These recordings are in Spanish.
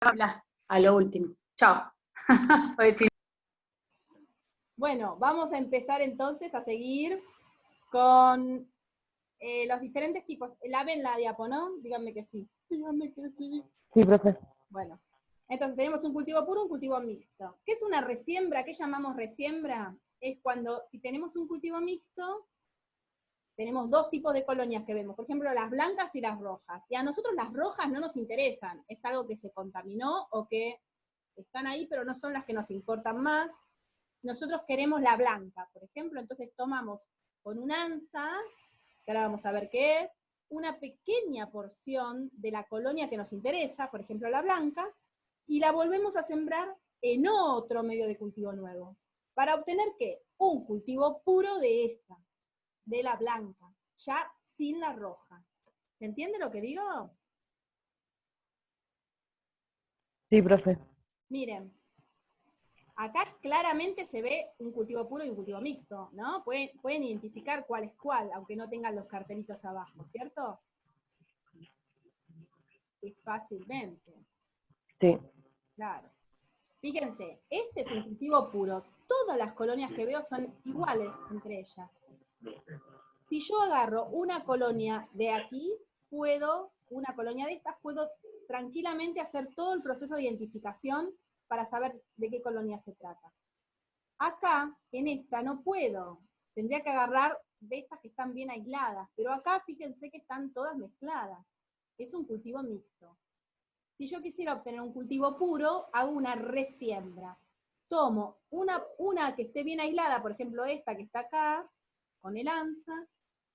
habla a lo último. Chao. Bueno, vamos a empezar entonces a seguir con los diferentes tipos. ¿La ven la diapo, no? Díganme que sí. Díganme que sí. Sí, profe. Bueno, entonces tenemos un cultivo puro, un cultivo mixto. ¿Qué es una resiembra? ¿Qué llamamos resiembra? Es cuando, si tenemos un cultivo mixto, tenemos dos tipos de colonias que vemos, por ejemplo, las blancas y las rojas. Y a nosotros las rojas no nos interesan, es algo que se contaminó o que están ahí, pero no son las que nos importan más. Nosotros queremos la blanca, por ejemplo, entonces tomamos con un anza, que ahora vamos a ver qué es, una pequeña porción de la colonia que nos interesa, por ejemplo la blanca, y la volvemos a sembrar en otro medio de cultivo nuevo, para obtener ¿qué? Un cultivo puro de esa, de la blanca, ya sin la roja. ¿Se entiende lo que digo? Sí, profe. Miren, acá claramente se ve un cultivo puro y un cultivo mixto, ¿no? Pueden identificar cuál es cuál, aunque no tengan los cartelitos abajo, ¿cierto? Es fácilmente. Sí. Claro. Fíjense, este es un cultivo puro. Todas las colonias que veo son iguales entre ellas. Si yo agarro una colonia de aquí, una colonia de estas, puedo tranquilamente hacer todo el proceso de identificación para saber de qué colonia se trata. Acá, en esta, no puedo. Tendría que agarrar de estas que están bien aisladas, pero acá fíjense que están todas mezcladas. Es un cultivo mixto. Si yo quisiera obtener un cultivo puro, hago una resiembra. Tomo una que esté bien aislada, por ejemplo esta que está acá, con el anza,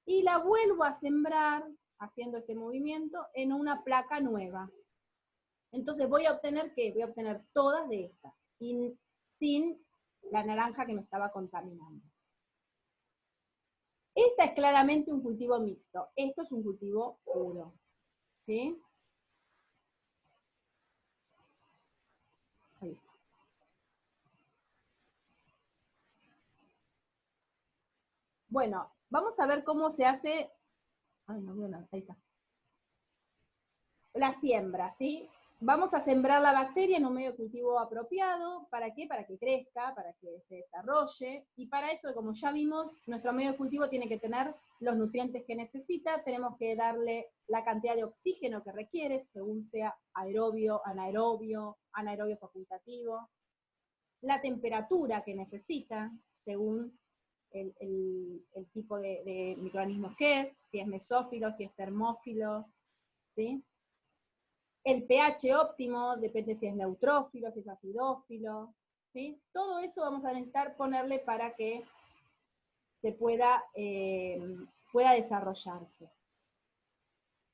y la vuelvo a sembrar, haciendo este movimiento, en una placa nueva. Entonces voy a obtener, ¿qué? Voy a obtener todas de estas, sin la naranja que me estaba contaminando. Esta es claramente un cultivo mixto, esto es un cultivo puro, ¿sí? Ahí está. Bueno, vamos a ver cómo se hace, ay, no veo nada, ahí está. La siembra, ¿sí? Vamos a sembrar la bacteria en un medio de cultivo apropiado. ¿Para qué? Para que crezca, para que se desarrolle. Y para eso, como ya vimos, nuestro medio de cultivo tiene que tener los nutrientes que necesita. Tenemos que darle la cantidad de oxígeno que requiere, según sea aerobio, anaerobio facultativo. La temperatura que necesita, según el tipo de microorganismos que es, si es mesófilo, si es termófilo, ¿sí? El pH óptimo, depende si es neutrófilo, si es acidófilo, ¿sí? Todo eso vamos a necesitar ponerle para que se pueda desarrollarse.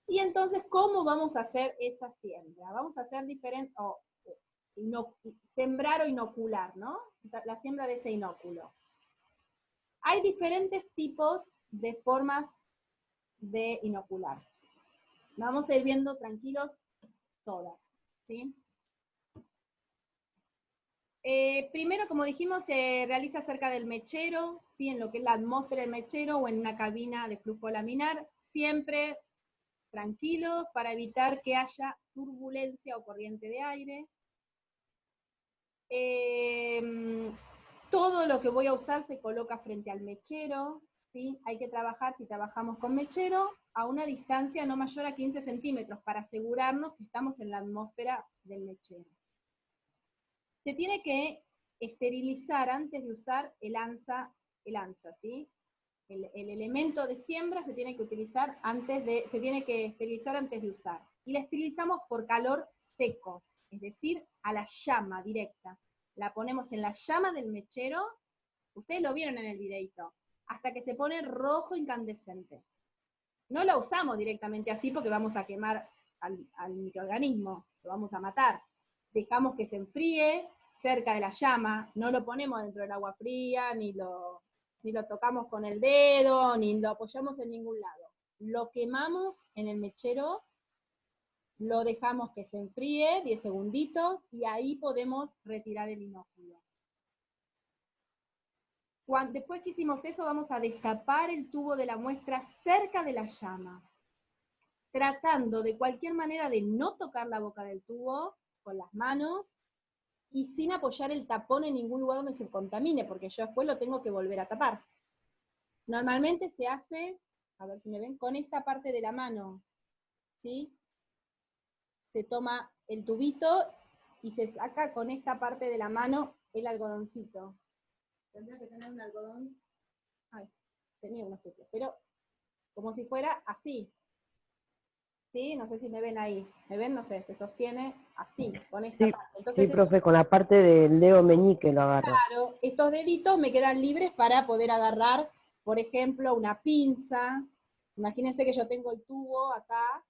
Y entonces, ¿cómo vamos a hacer esa siembra? Vamos a hacer diferentes, sembrar o inocular, ¿no? La siembra de ese inóculo. Hay diferentes tipos de formas de inocular. Vamos a ir viendo tranquilos todas, ¿sí? Primero, como dijimos, se realiza cerca del mechero, ¿sí? En lo que es la atmósfera del mechero o en una cabina de flujo laminar, siempre tranquilos para evitar que haya turbulencia o corriente de aire. Todo lo que voy a usar se coloca frente al mechero, ¿sí? Hay que trabajar, si trabajamos con mechero, a una distancia no mayor a 15 centímetros para asegurarnos que estamos en la atmósfera del mechero. Se tiene que esterilizar antes de usar el anza, ¿sí? El elemento de siembra se tiene que esterilizar antes de usar. Y la esterilizamos por calor seco, es decir, a la llama directa. La ponemos en la llama del mechero, ustedes lo vieron en el videito, hasta que se pone rojo incandescente. No la usamos directamente así porque vamos a quemar al microorganismo, lo vamos a matar. Dejamos que se enfríe cerca de la llama, no lo ponemos dentro del agua fría, ni lo tocamos con el dedo, ni lo apoyamos en ningún lado. Lo quemamos en el mechero, lo dejamos que se enfríe 10 segunditos, y ahí podemos retirar el inóculo. Después que hicimos eso, vamos a destapar el tubo de la muestra cerca de la llama, tratando de cualquier manera de no tocar la boca del tubo, con las manos y sin apoyar el tapón en ningún lugar donde se contamine, porque yo después lo tengo que volver a tapar. Normalmente se hace, a ver si me ven, con esta parte de la mano, ¿sí? Se toma el tubito y se saca con esta parte de la mano el algodoncito. Tendría que tener un algodón. Ay, tenía unos tubitos, pero como si fuera así. ¿Sí? No sé si me ven ahí. ¿Me ven? No sé, se sostiene así, con esta Sí, parte. Entonces, sí, profe, con la parte del dedo meñique lo agarra. claro, estos deditos me quedan libres para poder agarrar, por ejemplo, una pinza. Imagínense que yo tengo el tubo acá,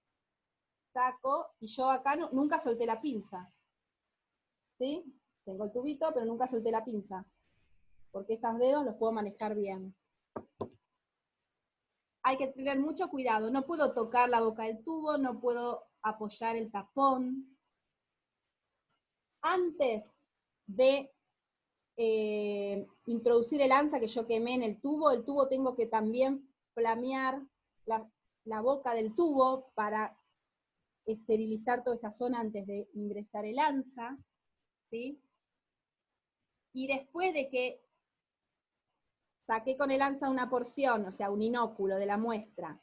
saco, y yo acá nunca solté la pinza. ¿Sí? Tengo el tubito, pero nunca solté la pinza, porque estos dedos los puedo manejar bien. Hay que tener mucho cuidado, no puedo tocar la boca del tubo, no puedo apoyar el tapón. Antes de introducir el anza que yo quemé en el tubo tengo que también flamear la boca del tubo para esterilizar toda esa zona antes de ingresar el anza, ¿sí? Y después de que saqué con el anza una porción, o sea, un inóculo de la muestra,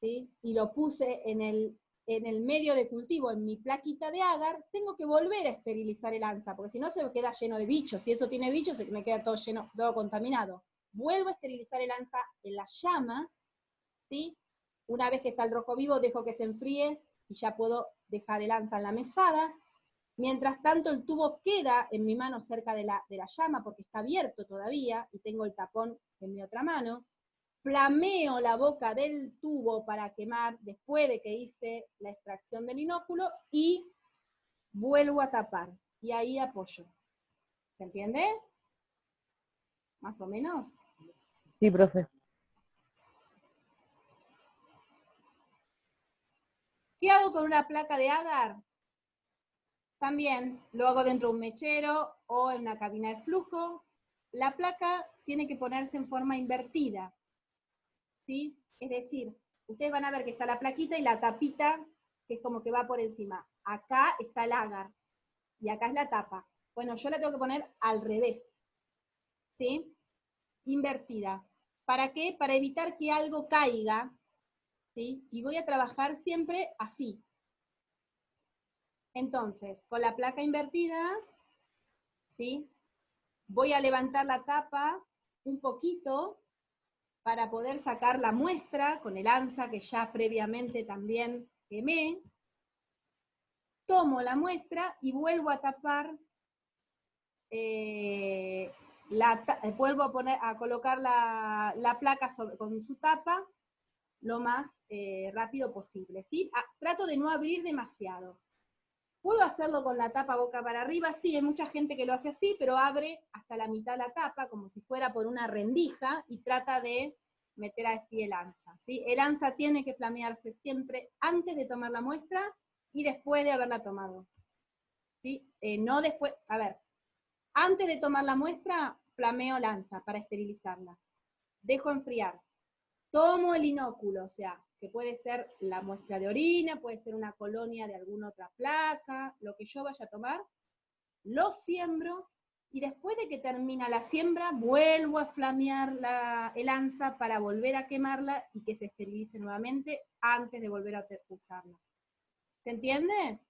¿sí? Y lo puse en el medio de cultivo, en mi plaquita de agar, tengo que volver a esterilizar el anza, porque si no se me queda lleno de bichos. Si eso tiene bichos, se me queda todo lleno, todo contaminado. Vuelvo a esterilizar el anza en la llama, ¿sí? Una vez que está el rojo vivo, dejo que se enfríe y ya puedo dejar el anza en la mesada. Mientras tanto, el tubo queda en mi mano cerca de la llama, porque está abierto todavía, y tengo el tapón en mi otra mano. Flameo la boca del tubo para quemar después de que hice la extracción del inóculo y vuelvo a tapar. Y ahí apoyo. ¿Se entiende? Más o menos. Sí, profe. ¿Qué hago con una placa de agar? También lo hago dentro de un mechero o en una cabina de flujo. La placa tiene que ponerse en forma invertida, ¿sí? Es decir, ustedes van a ver que está la plaquita y la tapita, que es como que va por encima. Acá está el agar y acá es la tapa. Bueno, yo la tengo que poner al revés, ¿sí? Invertida. ¿Para qué? Para evitar que algo caiga, ¿sí? Y voy a trabajar siempre así. Entonces, con la placa invertida, ¿sí? Voy a levantar la tapa un poquito para poder sacar la muestra con el anza que ya previamente también quemé. Tomo la muestra y vuelvo a tapar, vuelvo a colocar la placa con su tapa lo más rápido posible, ¿sí? Trato de no abrir demasiado. ¿Puedo hacerlo con la tapa boca para arriba? Sí, hay mucha gente que lo hace así, pero abre hasta la mitad la tapa, como si fuera por una rendija, y trata de meter así el anza, ¿sí? El anza tiene que flamearse siempre antes de tomar la muestra y después de haberla tomado, ¿sí? No después, a ver, antes de tomar la muestra, flameo el anza para esterilizarla. Dejo enfriar. Tomo el inóculo, o sea, que puede ser la muestra de orina, puede ser una colonia de alguna otra placa, lo que yo vaya a tomar, lo siembro, y después de que termina la siembra, vuelvo a flamear el anza para volver a quemarla y que se esterilice nuevamente antes de volver a usarla. ¿Se entiende?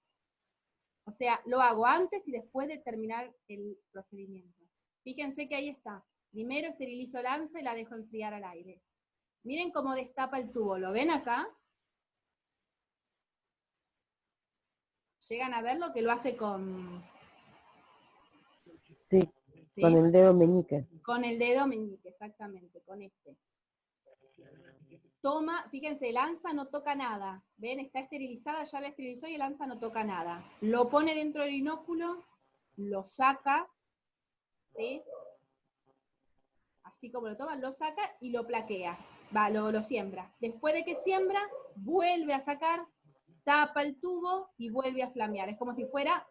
O sea, lo hago antes y después de terminar el procedimiento. Fíjense que ahí está. Primero esterilizo el anza y la dejo enfriar al aire. Miren cómo destapa el tubo, ¿lo ven acá? ¿Llegan a ver lo que lo hace con...? Sí, ¿Sí? con el dedo meñique. Con el dedo meñique, exactamente, con este. Toma, fíjense, el anza no toca nada. ¿Ven? Está esterilizada, ya la esterilizó y el anza no toca nada. Lo pone dentro del inóculo, lo saca, ¿sí? Así como lo toma, lo saca y lo plaquea. Lo siembra. Después de que siembra, vuelve a sacar, tapa el tubo y vuelve a flamear. Es como si fuera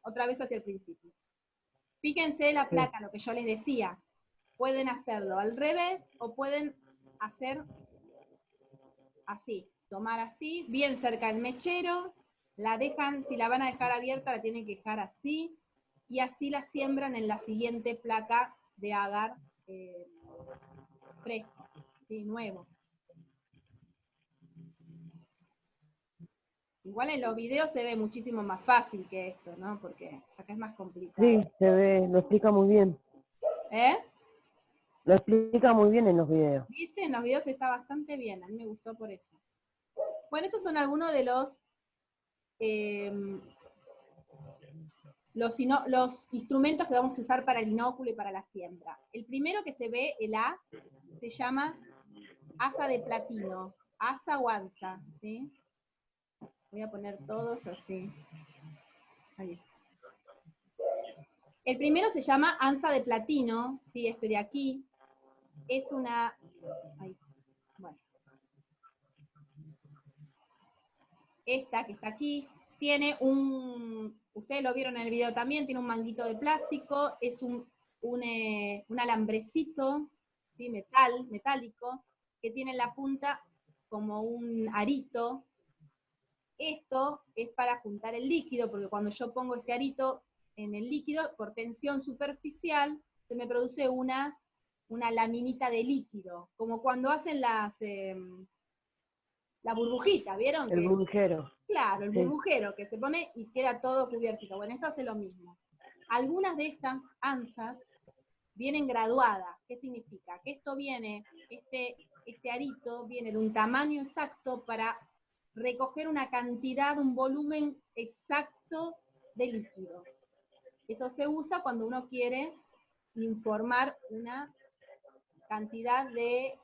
otra vez hacia el principio. Fíjense la placa, lo que yo les decía. Pueden hacerlo al revés o pueden hacer así, tomar así, bien cerca del mechero, La dejan, si la van a dejar abierta, la tienen que dejar así, y así la siembran en la siguiente placa de agar fresco, ¿sí? Nuevo. Igual en los videos se ve muchísimo más fácil que esto, ¿no? Porque acá es más complicado. Sí, se ve, lo explica muy bien. ¿Eh? Lo explica muy bien en los videos. ¿Viste? En los videos está bastante bien, a mí me gustó por eso. Bueno, estos son algunos de los instrumentos que vamos a usar para el inóculo y para la siembra. El primero que se ve, el A, se llama asa de platino, asa o ansa, ¿sí? Voy a poner todos así. Ahí está. El primero se llama ansa de platino, ¿sí? Este de aquí. Es una... Ahí. Bueno. Esta que está aquí tiene ustedes lo vieron en el video también, tiene un manguito de plástico, es un alambrecito, ¿sí? Metálico, que tiene en la punta como un arito. Esto es para juntar el líquido, porque cuando yo pongo este arito en el líquido, por tensión superficial, se me produce una laminita de líquido, como cuando hacen la burbujita, ¿vieron? El burbujero. Claro, el Sí. burbujero, que se pone y queda todo cubierto. Bueno, esto hace lo mismo. Algunas de estas ansas vienen graduadas. ¿Qué significa? Que esto viene, este arito viene de un tamaño exacto para recoger una cantidad, un volumen exacto de líquido. Eso se usa cuando uno quiere informar una cantidad de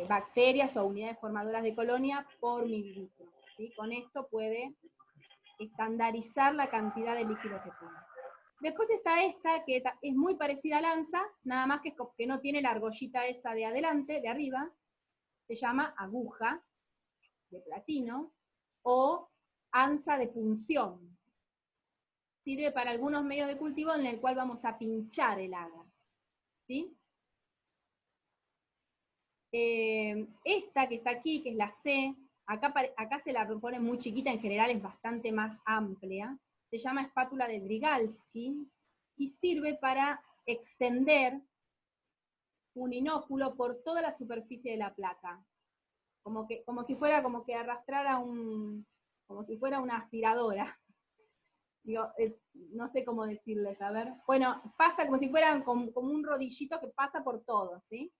bacterias o unidades formadoras de colonia por mililitro. ¿Sí? Con esto puede estandarizar la cantidad de líquido que pone. Después está esta, que es muy parecida al ansa, nada más que no tiene la argollita esa de adelante, de arriba, se llama aguja de platino, o ansa de punción. Sirve para algunos medios de cultivo en el cual vamos a pinchar el agar. ¿Sí? Esta que está aquí, que es la C, acá se la propone muy chiquita, en general es bastante más amplia, se llama espátula de Drygalski, y sirve para extender un inóculo por toda la superficie de la placa, como si fuera como que arrastrara como si fuera una aspiradora. Digo, no sé cómo decirles, a ver. Bueno, pasa como si fuera como un rodillito que pasa por todo, ¿sí?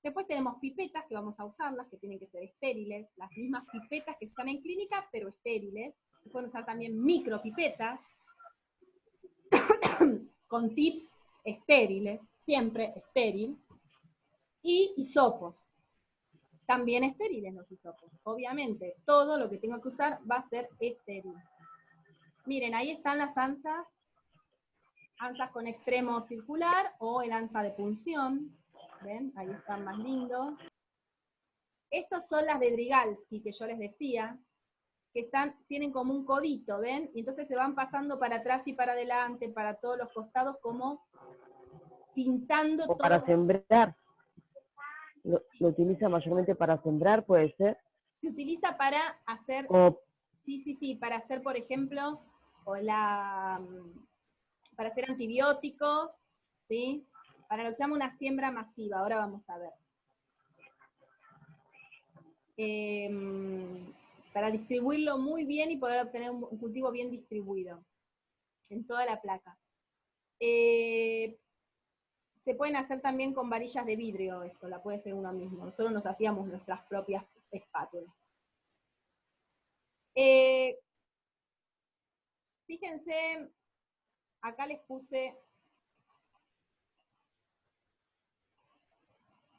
Después tenemos pipetas que vamos a usarlas, que tienen que ser estériles, las mismas pipetas que se usan en clínica, pero estériles. Se pueden usar también micropipetas, con tips estériles, siempre estéril, y hisopos, también estériles los hisopos. Obviamente, todo lo que tengo que usar va a ser estéril. Miren, ahí están las ansas con extremo circular o el ansa de punción. ¿Ven? Ahí están más lindos. Estas son las de Drygalski, que yo les decía, que tienen como un codito, ¿ven? Y entonces se van pasando para atrás y para adelante, para todos los costados, como pintando O para todo. sembrar. Lo utiliza mayormente para sembrar, puede ser. Se utiliza para hacer, O sí, para hacer, por ejemplo, para hacer antibióticos, ¿sí? Para lo que se llama una siembra masiva, ahora vamos a ver. Para distribuirlo muy bien y poder obtener un cultivo bien distribuido en toda la placa. Se pueden hacer también con varillas de vidrio esto, la puede hacer uno mismo. Nosotros nos hacíamos nuestras propias espátulas. Fíjense, acá les puse...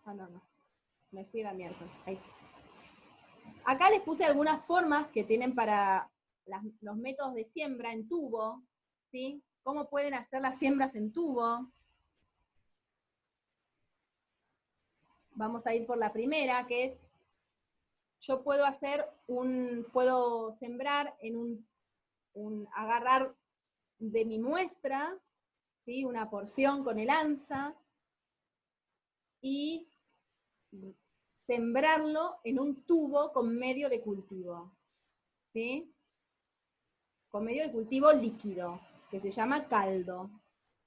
no, me fui a la miércoles. Ahí. Acá les puse algunas formas que tienen para los métodos de siembra en tubo, ¿sí? ¿Cómo pueden hacer las siembras en tubo? Vamos a ir por la primera, que es, yo puedo sembrar en agarrar de mi muestra, ¿sí? Una porción con el ansa, y sembrarlo en un tubo con medio de cultivo, ¿sí? con medio de cultivo líquido, que se llama caldo.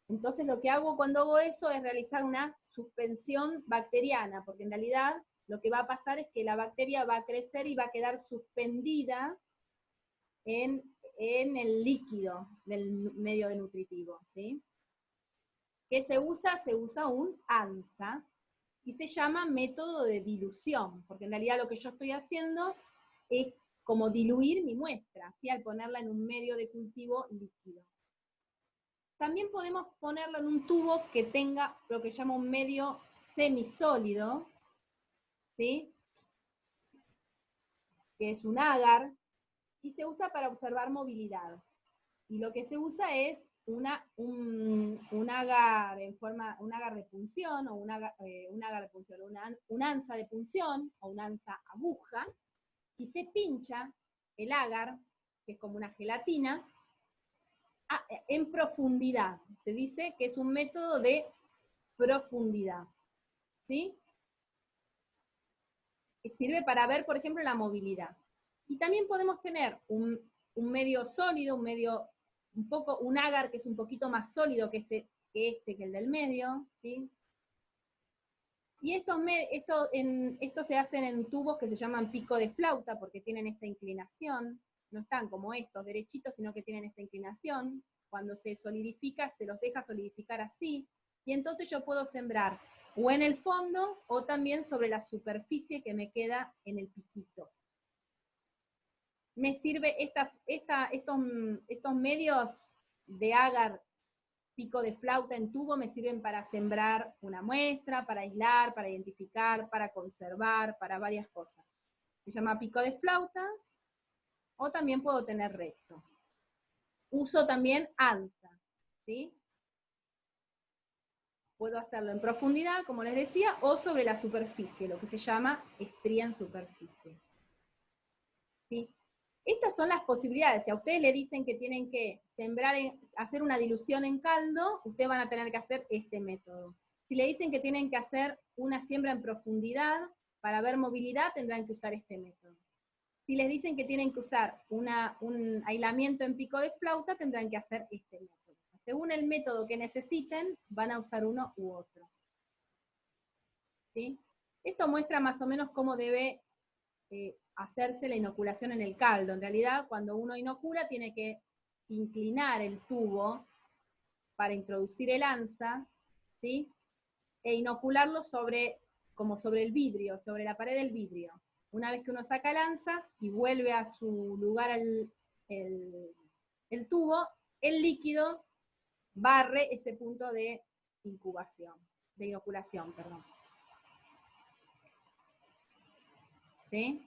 Entonces lo que hago cuando hago eso es realizar una suspensión bacteriana, porque en realidad lo que va a pasar es que la bacteria va a crecer y va a quedar suspendida en el líquido del medio nutritivo, ¿sí? ¿Qué se usa? Se usa un ANSA, y se llama método de dilución, porque en realidad lo que yo estoy haciendo es como diluir mi muestra, ¿sí? Al ponerla en un medio de cultivo líquido. También podemos ponerlo en un tubo que tenga lo que llama un medio semisólido, ¿sí? Que es un agar, y se usa para observar movilidad. Y lo que se usa es un agar en forma, un agar de punción, o un agar de punción, un anza de punción, o un anza aguja, y se pincha el agar, que es como una gelatina, en profundidad. Se dice que es un método de profundidad, ¿sí? Que sirve para ver, por ejemplo, la movilidad. Y también podemos tener un medio sólido, un agar que es un poquito más sólido que el del medio, ¿sí? Y esto se hacen en tubos que se llaman pico de flauta, porque tienen esta inclinación, no están como estos derechitos, sino que tienen esta inclinación. Cuando se solidifica, se los deja solidificar así, y entonces yo puedo sembrar o en el fondo, o también sobre la superficie que me queda en el piquito. Me sirve estos medios de agar, pico de flauta en tubo, me sirven para sembrar una muestra, para aislar, para identificar, para conservar, para varias cosas. Se llama pico de flauta, o también puedo tener recto. Uso también ANSA, ¿sí? Puedo hacerlo en profundidad, como les decía, o sobre la superficie, lo que se llama estría en superficie. ¿Sí? Estas son las posibilidades. Si a ustedes le dicen que tienen que sembrar, hacer una dilución en caldo, ustedes van a tener que hacer este método. Si le dicen que tienen que hacer una siembra en profundidad para ver movilidad, tendrán que usar este método. Si les dicen que tienen que usar un aislamiento en pico de flauta, tendrán que hacer este método. Según el método que necesiten, van a usar uno u otro. ¿Sí? Esto muestra más o menos cómo debe hacerse la inoculación en el caldo. En realidad, cuando uno inocula, tiene que inclinar el tubo para introducir el ansa, ¿sí? E inocularlo como sobre el vidrio, sobre la pared del vidrio. Una vez que uno saca el ansa y vuelve a su lugar el tubo, el líquido barre ese punto de inoculación, perdón. ¿Sí?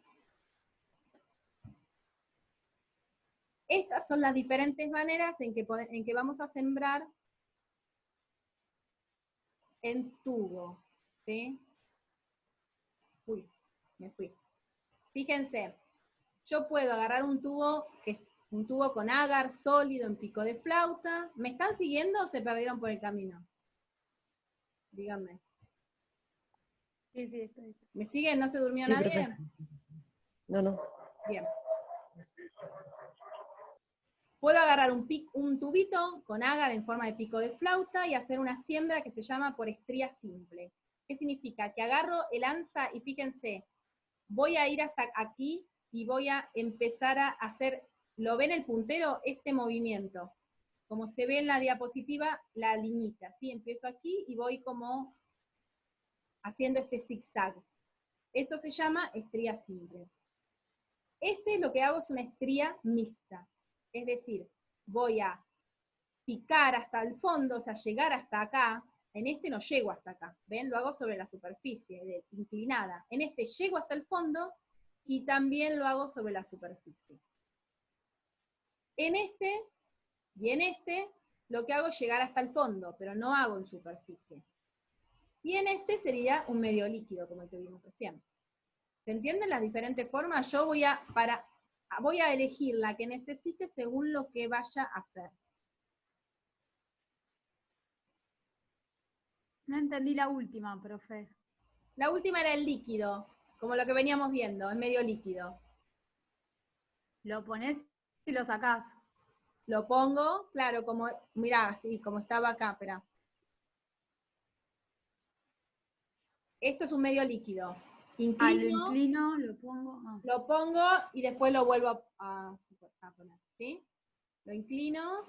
Estas son las diferentes maneras en que vamos a sembrar en tubo, ¿sí? Uy, me fui. Fíjense, yo puedo agarrar un tubo con agar sólido en pico de flauta. ¿Me están siguiendo o se perdieron por el camino? Díganme. Sí, sí, estoy. ¿Me siguen? ¿No se durmió Sí, nadie? profe. No. Bien. Puedo agarrar un tubito con agar en forma de pico de flauta y hacer una siembra que se llama por estría simple. ¿Qué significa? Que agarro el ansa y fíjense, voy a ir hasta aquí y voy a empezar a hacer, ¿lo ven el puntero? Este movimiento. Como se ve en la diapositiva, la liñita, ¿sí? Empiezo aquí y voy como haciendo este zigzag. Esto se llama estría simple. Lo que hago es una estría mixta. Es decir, voy a picar hasta el fondo, o sea, llegar hasta acá. En este no llego hasta acá, ¿ven? Lo hago sobre la superficie, inclinada. En este llego hasta el fondo y también lo hago sobre la superficie. En este y en este, lo que hago es llegar hasta el fondo, pero no hago en superficie. Y en este sería un medio líquido, como el que vimos recién. ¿Se entienden las diferentes formas? Yo voy a elegir la que necesite según lo que vaya a hacer. No entendí la última, profe. La última era el líquido, como lo que veníamos viendo, es medio líquido. Lo pones y lo sacás. Lo pongo, claro, como, mirá, así, como estaba acá, espera. Esto es un medio líquido. Lo Inclino, inclino, lo pongo. lo pongo y después lo vuelvo a poner, ¿sí? Lo inclino,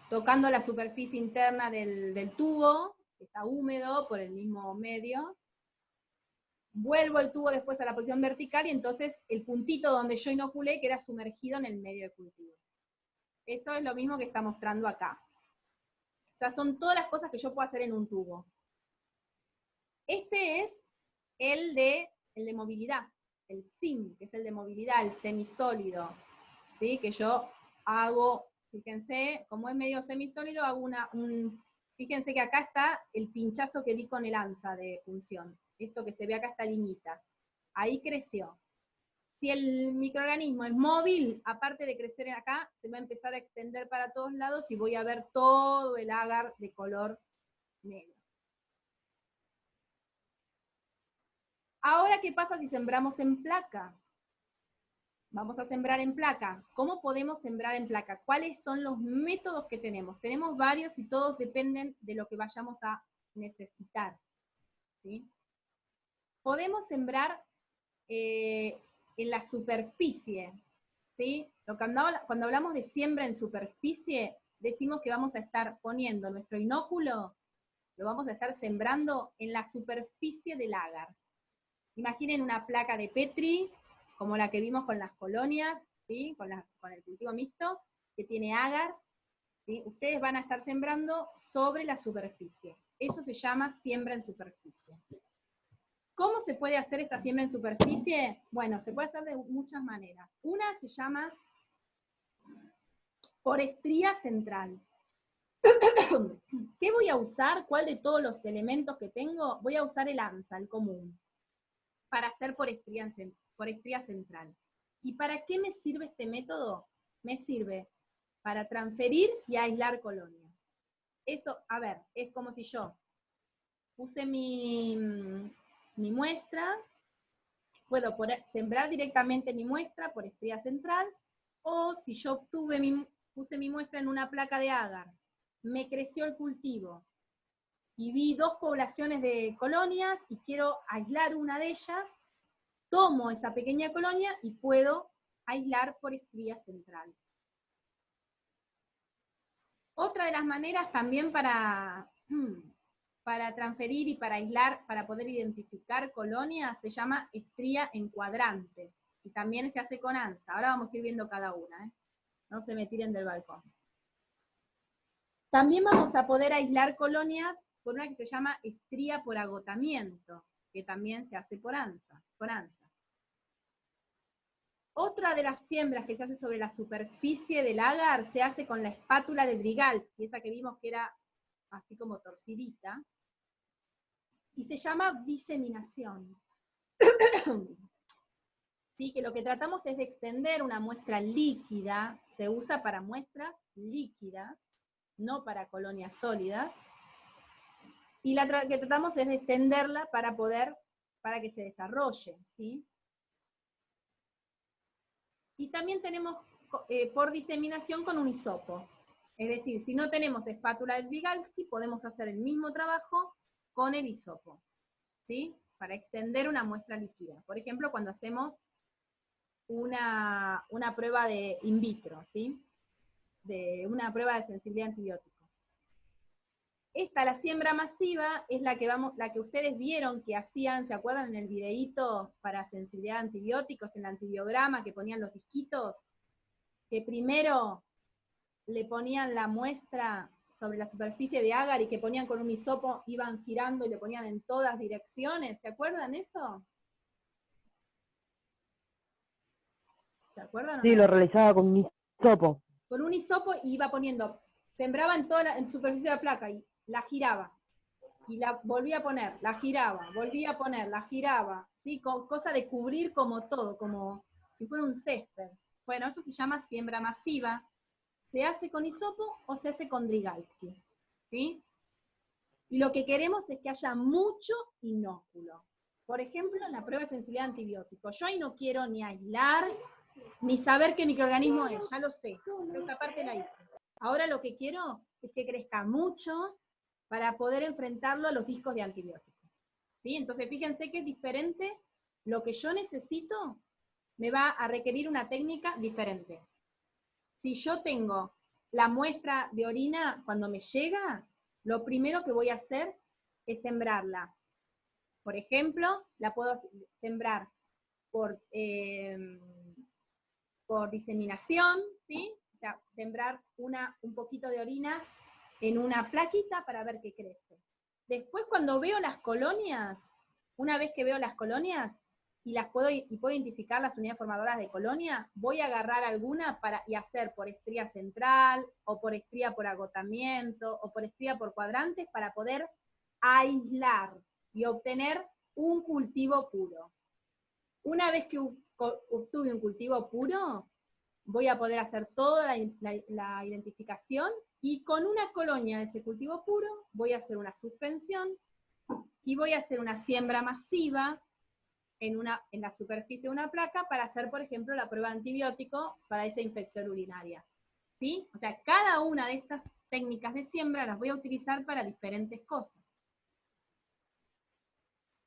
tocando la superficie interna del tubo, que está húmedo por el mismo medio. Vuelvo el tubo después a la posición vertical y entonces el puntito donde yo inoculé queda sumergido en el medio de cultivo. Eso es lo mismo que está mostrando acá. O sea, son todas las cosas que yo puedo hacer en un tubo. Este es el de movilidad, el SIM, que es el de movilidad, el semisólido, ¿sí? Que yo hago, fíjense, como es medio semisólido, hago fíjense que acá está el pinchazo que di con el ANSA de función. Esto que se ve acá, esta liñita. Ahí creció. Si el microorganismo es móvil, aparte de crecer acá, se va a empezar a extender para todos lados y voy a ver todo el agar de color negro. Ahora, ¿qué pasa si sembramos en placa? Vamos a sembrar en placa. ¿Cómo podemos sembrar en placa? ¿Cuáles son los métodos que tenemos? Tenemos varios y todos dependen de lo que vayamos a necesitar, ¿sí? Podemos sembrar en la superficie, ¿sí? Cuando hablamos de siembra en superficie, decimos que vamos a estar poniendo nuestro inóculo, lo vamos a estar sembrando en la superficie del agar. Imaginen una placa de Petri, como la que vimos con las colonias, ¿sí? con el cultivo mixto, que tiene agar, ¿sí? Ustedes van a estar sembrando sobre la superficie. Eso se llama siembra en superficie. ¿Cómo se puede hacer esta siembra en superficie? Bueno, se puede hacer de muchas maneras. Una se llama por estría central. ¿Qué voy a usar? ¿Cuál de todos los elementos que tengo? Voy a usar el ANSA, el común, para hacer por estría central. ¿Y para qué me sirve este método? Me sirve para transferir y aislar colonias. Eso, a ver, es como si yo puse mi muestra, puedo sembrar directamente mi muestra por estría central, o si yo puse mi muestra en una placa de agar, me creció el cultivo, y vi 2 poblaciones de colonias, y quiero aislar una de ellas, tomo esa pequeña colonia y puedo aislar por estría central. Otra de las maneras también para transferir y para aislar, para poder identificar colonias, se llama estría en cuadrantes. Y también se hace con ANSA. Ahora vamos a ir viendo cada una, ¿eh? No se me tiren del balcón. También vamos a poder aislar colonias por una que se llama estría por agotamiento, que también se hace por ANSA, con ANSA. Otra de las siembras que se hace sobre la superficie del agar se hace con la espátula de Drygalski, esa que vimos que era así como torcidita, y se llama diseminación. ¿Sí? Que lo que tratamos es de extender una muestra líquida, se usa para muestras líquidas, no para colonias sólidas, y que tratamos es de extenderla para que se desarrolle, ¿sí? Y también tenemos por diseminación con un hisopo. Es decir, si no tenemos espátula de Drygalski, podemos hacer el mismo trabajo con el hisopo, ¿sí? Para extender una muestra líquida. Por ejemplo, cuando hacemos una prueba de in vitro, ¿sí? De una prueba de sensibilidad a antibióticos. La siembra masiva, es la que ustedes vieron que hacían, ¿se acuerdan en el videíto para sensibilidad a antibióticos, en el antibiograma que ponían los disquitos? Que primero le ponían la muestra sobre la superficie de agar y que ponían con un hisopo, iban girando y le ponían en todas direcciones, ¿se acuerdan eso? ¿Se acuerdan o Sí, no? lo realizaba con un hisopo. Con un hisopo iba poniendo, sembraba en superficie de la placa y la giraba. Y la volvía a poner, la giraba, volvía a poner, la giraba. ¿Sí? Cosa de cubrir como todo, como si fuera un césped. Bueno, eso se llama siembra masiva. ¿Se hace con hisopo o se hace con Drygalski? ¿Sí? Y lo que queremos es que haya mucho inóculo. Por ejemplo, en la prueba de sensibilidad a antibióticos. Yo ahí no quiero ni aislar, ni saber qué microorganismo es, ya lo sé, esta parte la hice. Ahora lo que quiero es que crezca mucho para poder enfrentarlo a los discos de antibióticos. ¿Sí? Entonces fíjense que es diferente, lo que yo necesito me va a requerir una técnica diferente. Si yo tengo la muestra de orina cuando me llega, lo primero que voy a hacer es sembrarla. Por ejemplo, la puedo sembrar por diseminación, ¿sí? O sea, sembrar un poquito de orina en una plaquita para ver qué crece. Después, cuando veo las colonias, una vez que veo las colonias y puedo identificar las unidades formadoras de colonia, voy a agarrar alguna y hacer por estría central, o por estría por agotamiento, o por estría por cuadrantes, para poder aislar y obtener un cultivo puro. Una vez que obtuve un cultivo puro, voy a poder hacer toda la identificación, y con una colonia de ese cultivo puro voy a hacer una suspensión y voy a hacer una siembra masiva en la superficie de una placa para hacer, por ejemplo, la prueba de antibiótico para esa infección urinaria. ¿Sí? O sea, cada una de estas técnicas de siembra las voy a utilizar para diferentes cosas.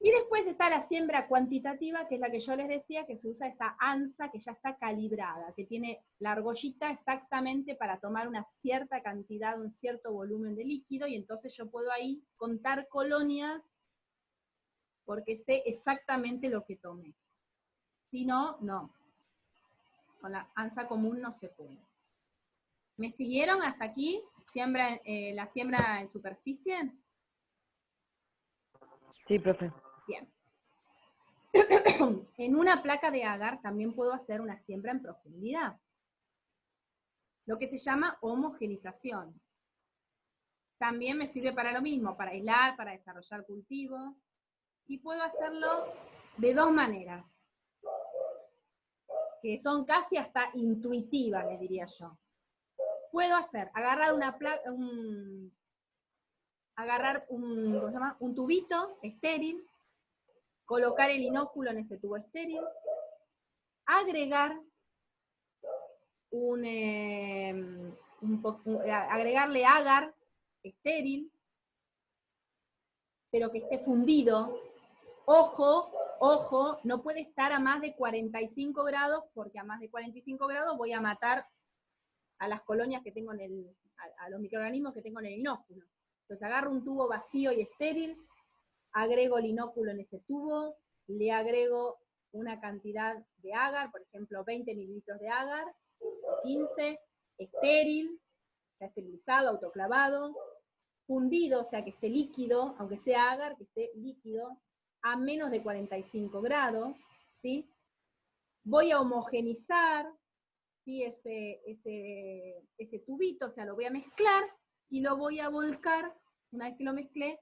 Y después está la siembra cuantitativa, que es la que yo les decía, que se usa esa ANSA que ya está calibrada, que tiene la argollita exactamente para tomar una cierta cantidad, un cierto volumen de líquido, y entonces yo puedo ahí contar colonias porque sé exactamente lo que tomé. Si no, no. Con la ANSA común no se puede. ¿Me siguieron hasta aquí? La siembra en superficie. Sí, profe. Bien. En una placa de agar también puedo hacer una siembra en profundidad, lo que se llama homogenización. También me sirve para lo mismo, para aislar, para desarrollar cultivo, y puedo hacerlo de dos maneras, que son casi hasta intuitivas, les diría yo. Puedo agarrar un tubito estéril, colocar el inóculo en ese tubo estéril, agregar agregarle agar estéril, pero que esté fundido. Ojo, ojo, no puede estar a más de 45 grados, porque a más de 45 grados voy a matar a las colonias que tengo a los microorganismos que tengo en el inóculo. Entonces agarro un tubo vacío y estéril, agrego el inóculo en ese tubo, le agrego una cantidad de agar, por ejemplo 20 mililitros de agar, 15, estéril, ya esterilizado, autoclavado, fundido, o sea que esté líquido, aunque sea agar, que esté líquido, a menos de 45 grados, ¿sí? Voy a homogenizar, ¿sí? ese tubito, o sea, lo voy a mezclar y lo voy a volcar, una vez que lo mezclé,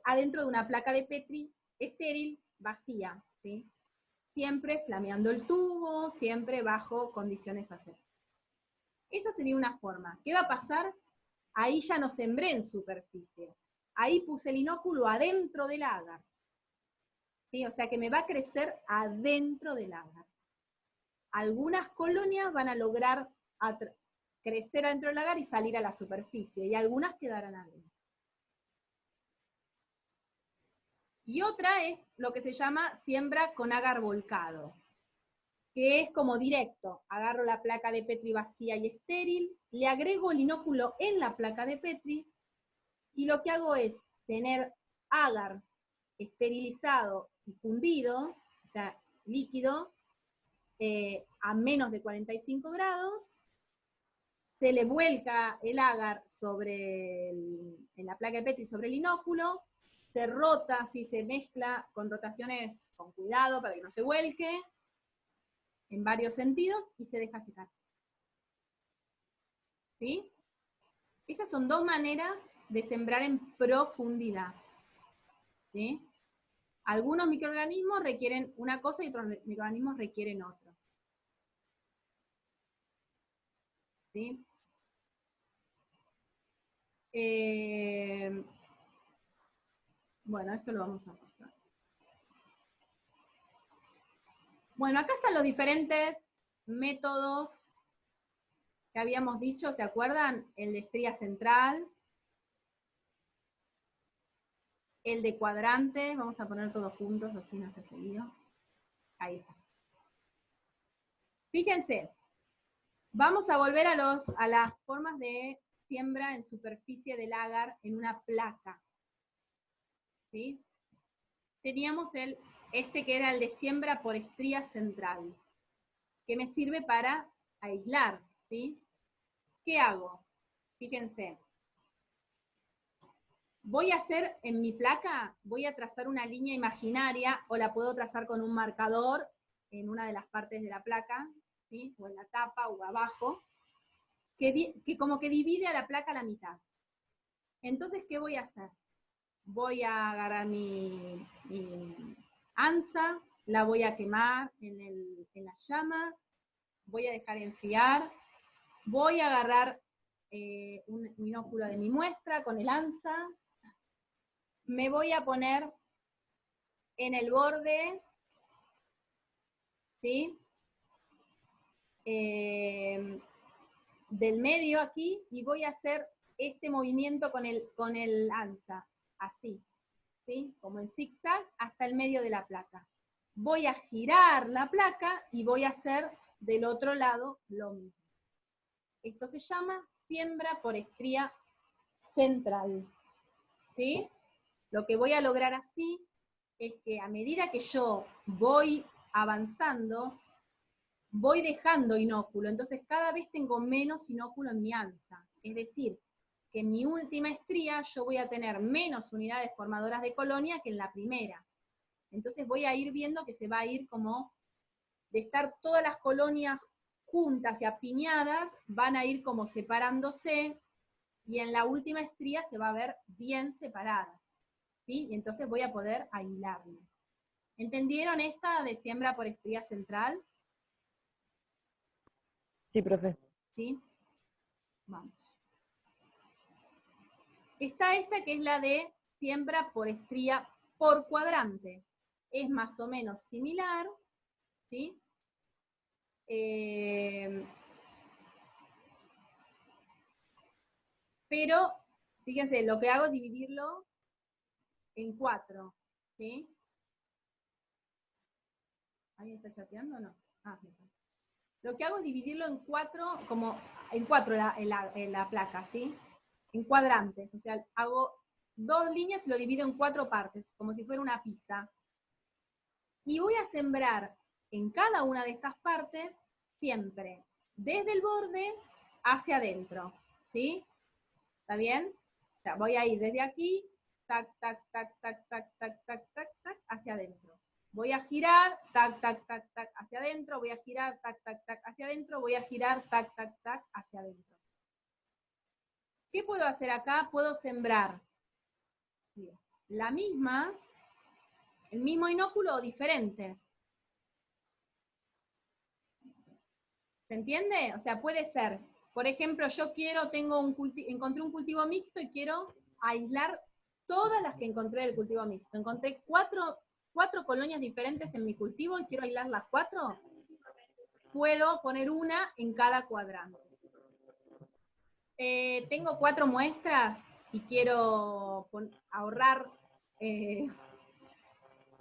adentro de una placa de Petri estéril, vacía, ¿sí? Siempre flameando el tubo, siempre bajo condiciones asépticas. Esa sería una forma. ¿Qué va a pasar? Ahí ya no sembré en superficie. Ahí puse el inóculo adentro del agar. ¿Sí? O sea que me va a crecer adentro del agar. Algunas colonias van a lograr crecer adentro del agar y salir a la superficie, y algunas quedarán adentro. Y otra es lo que se llama siembra con agar volcado, que es como directo. Agarro la placa de Petri vacía y estéril, le agrego el inóculo en la placa de Petri, y lo que hago es tener agar esterilizado y fundido, o sea, líquido, a menos de 45 grados, se le vuelca el agar en la placa de Petri sobre el inóculo, se rota, así se mezcla con rotaciones con cuidado para que no se vuelque, en varios sentidos, y se deja secar. ¿Sí? Esas son dos maneras de sembrar en profundidad. ¿Sí? Algunos microorganismos requieren una cosa y otros microorganismos requieren otra. ¿Sí? Bueno, esto lo vamos a pasar. Bueno, acá están los diferentes métodos que habíamos dicho, ¿se acuerdan? El de estría central, el de cuadrante, vamos a poner todos juntos, así no se hace lío. Ahí está. Fíjense, vamos a volver a las formas de siembra en superficie del agar en una placa. ¿Sí? Teníamos este que era el de siembra por estría central, que me sirve para aislar, ¿sí? ¿Qué hago? Fíjense. Voy a hacer en mi placa, voy a trazar una línea imaginaria, o la puedo trazar con un marcador en una de las partes de la placa, ¿sí? O en la tapa o abajo, que como que divide a la placa a la mitad. Entonces, ¿qué voy a hacer? Voy a agarrar mi anza, la voy a quemar en la llama, voy a dejar enfriar, voy a agarrar un inóculo de mi muestra con el anza, me voy a poner en el borde, ¿sí? Del medio aquí, y voy a hacer este movimiento con el anza, así, ¿sí? Como en zigzag hasta el medio de la placa. Voy a girar la placa y voy a hacer del otro lado lo mismo. Esto se llama siembra por estría central, ¿sí? Lo que voy a lograr así es que a medida que yo voy avanzando, voy dejando inóculo, entonces cada vez tengo menos inóculo en mi anza. Es decir, que en mi última estría yo voy a tener menos unidades formadoras de colonia que en la primera. Entonces voy a ir viendo que se va a ir como, de estar todas las colonias juntas y apiñadas, van a ir como separándose, y en la última estría se va a ver bien separadas, ¿sí? Y entonces voy a poder aislarme. ¿Entendieron esta de siembra por estría central? Sí, profe. ¿Sí? Vamos. Está esta que es la de siembra por estría por cuadrante. Es más o menos similar, ¿sí? Pero, fíjense, lo que hago es dividirlo en 4, ¿sí? ¿Alguien está chateando o no? Ah, sí. Lo que hago es dividirlo en 4, como en 4 en la placa, ¿sí? En cuadrantes, o sea, hago 2 líneas y lo divido en 4 partes, como si fuera una pizza. Y voy a sembrar en cada una de estas partes siempre desde el borde hacia adentro, ¿sí? ¿Está bien? O sea, voy a ir desde aquí, tac, tac, tac, tac, tac, tac, tac, tac, tac, hacia adentro. Voy a girar, tac, tac, tac, tac, hacia adentro, voy a girar, tac, tac, tac, hacia adentro, voy a girar, tac, tac, tac, hacia adentro. ¿Qué puedo hacer acá? Puedo sembrar la misma, el mismo inóculo o diferentes. ¿Se entiende? O sea, puede ser, por ejemplo, yo encontré un cultivo mixto y quiero aislar todas las que encontré del cultivo mixto. Encontré cuatro colonias diferentes en mi cultivo y quiero aislar las 4. Puedo poner una en cada cuadrante. Tengo 4 muestras y quiero ahorrar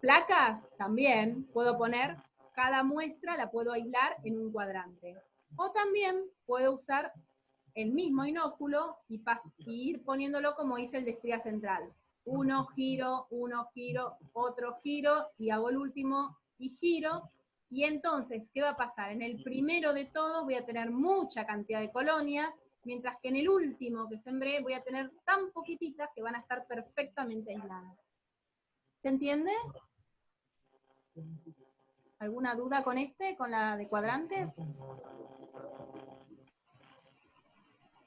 placas, también puedo poner cada muestra, la puedo aislar en un cuadrante. O también puedo usar el mismo inóculo y ir poniéndolo como hice el de estría central. Uno giro, otro giro, y hago el último y giro. Y entonces, ¿qué va a pasar? En el primero de todos voy a tener mucha cantidad de colonias, mientras que en el último que sembré voy a tener tan poquititas que van a estar perfectamente aisladas. ¿Se entiende? ¿Alguna duda con la de cuadrantes?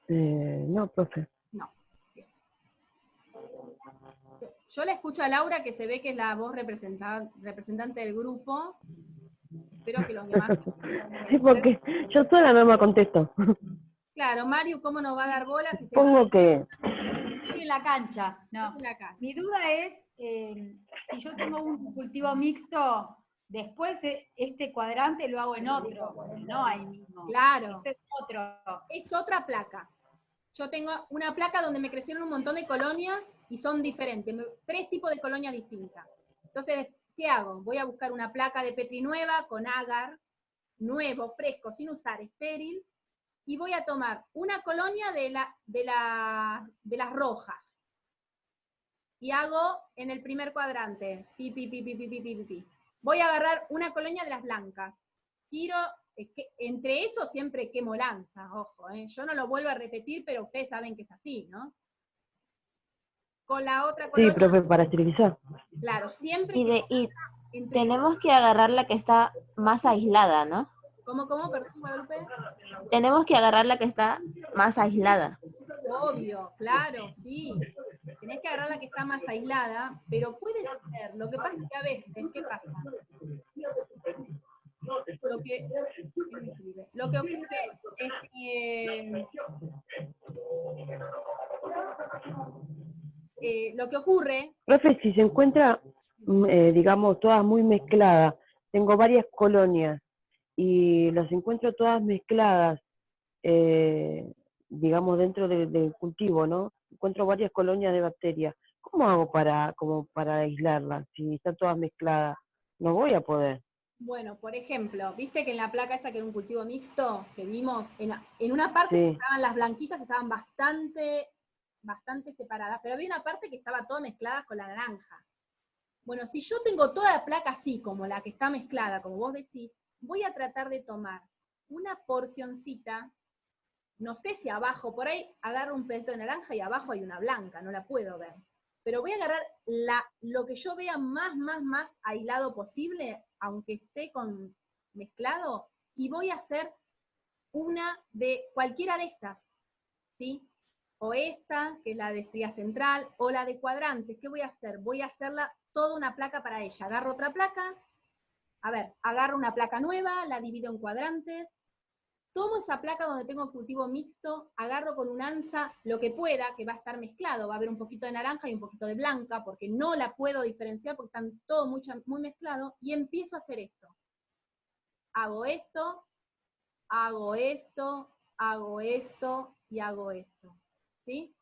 No, profe. No. Bien. Yo la escucho a Laura, que se ve que es la voz representante del grupo. Espero que los demás... Sí, porque yo sola no me contesto. Claro, Mario, ¿cómo nos va a dar bola? Si Supongo que... Estoy en la cancha, no. en la casa. Mi duda es, si yo tengo un cultivo mixto Después este cuadrante lo hago en otro, porque no ahí mismo. Claro. Este es otro. Es otra placa. Yo tengo una placa donde me crecieron un montón de colonias y son diferentes, 3 tipos de colonias distintas. Entonces, ¿qué hago? Voy a buscar una placa de Petri nueva con agar, nuevo, fresco, sin usar, estéril, y voy a tomar una colonia de las rojas. Y hago en el primer cuadrante, pi, pi, pi, pi, pi, pi, pi, pi. Voy a agarrar una colonia de las blancas. Giro, entre eso siempre quemo lanza, ojo, yo no lo vuelvo a repetir, pero ustedes saben que es así, ¿no? Con la otra Sí, colonia, profe, para esterilizar. claro, siempre Y, quemo y lanza entre... tenemos que agarrar la que está más aislada, ¿no? ¿Cómo, perdón, Guadalupe? Tenemos que agarrar la que está más aislada. Obvio, claro, sí. Tenés que agarrar la que está más aislada, pero puede ser, lo que pasa es que a veces, ¿qué pasa? Lo que ocurre es que lo que ocurre, Profe, si se encuentra, digamos, todas muy mezcladas, tengo varias colonias y las encuentro todas mezcladas, digamos, dentro del cultivo, ¿no? Encuentro varias colonias de bacterias. ¿Cómo hago como para aislarlas? Si están todas mezcladas, no voy a poder. bueno, por ejemplo, viste que en la placa esa que era un cultivo mixto que vimos, en una parte Sí. estaban las blanquitas, estaban bastante separadas, pero había una parte que estaba toda mezclada con la naranja. Bueno, si yo tengo toda la placa así, como la que está mezclada, como vos decís, voy a tratar de tomar una porcioncita, no sé si abajo, por ahí agarro un pedacito de naranja y abajo hay una blanca, no la puedo ver. Pero voy a agarrar lo que yo vea más aislado posible, aunque esté mezclado, y voy a hacer una de cualquiera de estas, ¿sí? O esta, que es la de estría central, o la de cuadrantes. ¿Qué voy a hacer? Voy a hacerla toda una placa para ella. Agarro otra placa, agarro una placa nueva, la divido en cuadrantes, tomo esa placa donde tengo cultivo mixto, agarro con un anza lo que pueda, que va a estar mezclado, va a haber un poquito de naranja y un poquito de blanca, porque no la puedo diferenciar porque están todo muy mezclado, y empiezo a hacer esto. Hago esto, hago esto, hago esto y hago esto, ¿sí?